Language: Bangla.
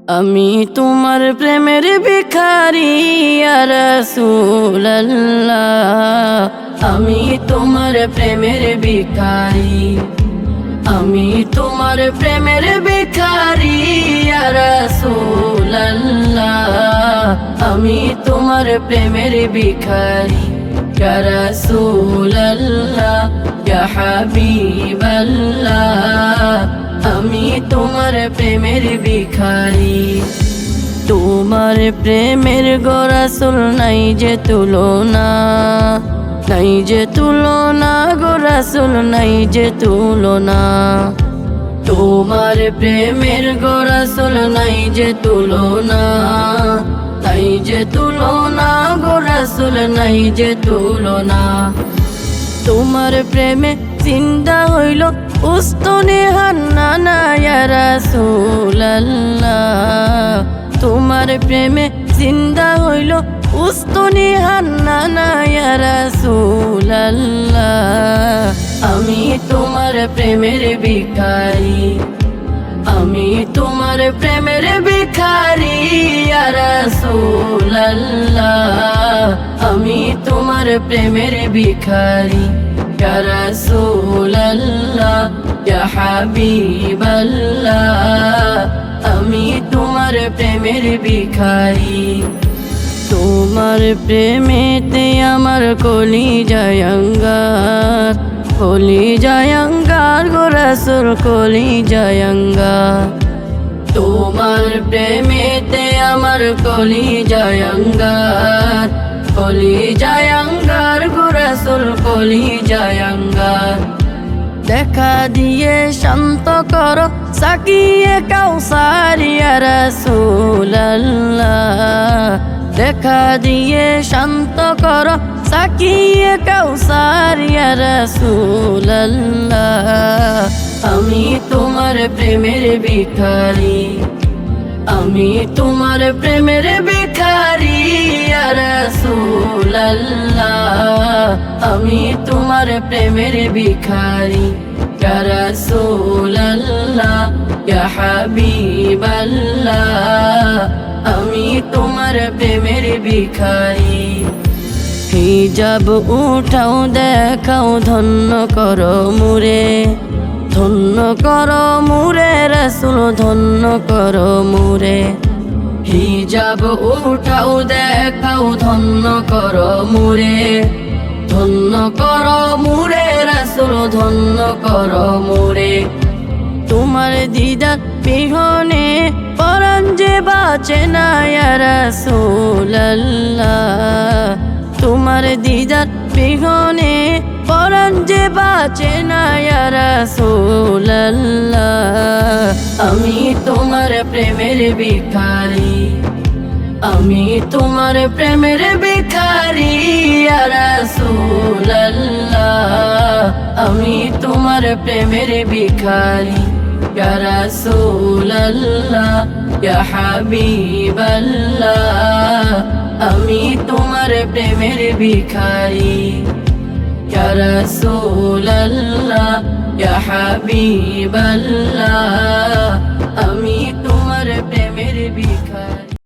আমি তোমার প্রেমের ভিখারি ইয়া রাসূলুল্লাহ। আমি তোমার প্রেমের ভিখারি, আমি তোমার প্রেমের ভিখারি ইয়া রাসূলুল্লাহ। আমি তোমার প্রেমের ভিখারি ইয়া রাসূলুল্লাহ, ইয়া হাবিবাল্লাহ। আমি তোমার প্রেমের ভিখারি। তোমার প্রেমের গো রাসূল নাই যে তুলনা, নাই যে তুলনা গো রাসূল নাই যে তুলনা। তোমার প্রেমের গো রাসূল নাই যে তুলনা, নাই যে তুলনা গো রাসূল নাই যে তুলনা। তোমার প্রেমে জিন্দা হইল উস্তনে হান্নানা ইয়া রাসূলুল্লাহ। তোমার প্রেমে জিন্দা হইল উস্তনে হান্নানা ইয়া রাসূলুল্লাহ। আমি তোমার প্রেমের ভিখারি, আমি তোমার প্রেমের ভিখারি ইয়া রাসূলুল্লাহ। আমি তোমার প্রেমের ভিখারি ইয়া রাসূলুল্লাহ, ইয়া হাবিবাল্লাহ। আমি তোমার প্রেমের ভিখারি। তোমার প্রেমেতে আমার কলিজায় আঙ্গার, কলিজায় আঙ্গার গো রাসূল কলিজায় আঙ্গার। তোমার প্রেমেতে আমার কলিজায় আঙ্গার, কলিজায় আঙ্গার গো রাসূল কলিজায় আঙ্গার। দেখা দিয়ে শান্ত করো সাকিয়ে কাউসার ইয়া রাসূলুল্লাহ। দেখা দিয়ে শান্ত করো সাকিয়ে কাউসার ইয়া রাসূলুল্লাহ। আমি তোমার প্রেমের ভিখারি, আমি তোমার প্রেমের ভিখারি ইয়া রাসূলুল্লাহ। আমি তোমার প্রেমের ভিখারি ইয়া রাসূলুল্লাহ, ইয়া হাবিবাল্লাহ। আমি তোমার প্রেমের ভিখারি। হিজাব উঠাও দেখাও ধন্য করো মুরে, ধন্য করো মুরে রাসূল ধন্য করো মুরে। হিজাব উঠাও দেখাও ধন্য করো মুরে, ধন্য করো মুরে রাসূল ধন্য করো মুরে। তোমার দিদার বিহনে পরাণ যে বাঁচে না ইয়া রাসূলুল্লাহ। তোমার দিদার বিহনে পরাণ যে বাঁচে না ইয়া রাসূলুল্লাহ। আমি তোমার প্রেমের ভিখারি, আমি তোমার প্রেমের ভিখারি ইয়া রাসূলুল্লাহ। আমি তোমার প্রেমের ভিখারি ইয়া রাসূলুল্লাহ, ইয়া হাবিবাল্লাহ। আমি তোমার প্রেমের ভিখারি ইয়া রাসূলুল্লাহ, ইয়া হাবিবাল্লাহ। আমি তোমার প্রেমের ভিখারি।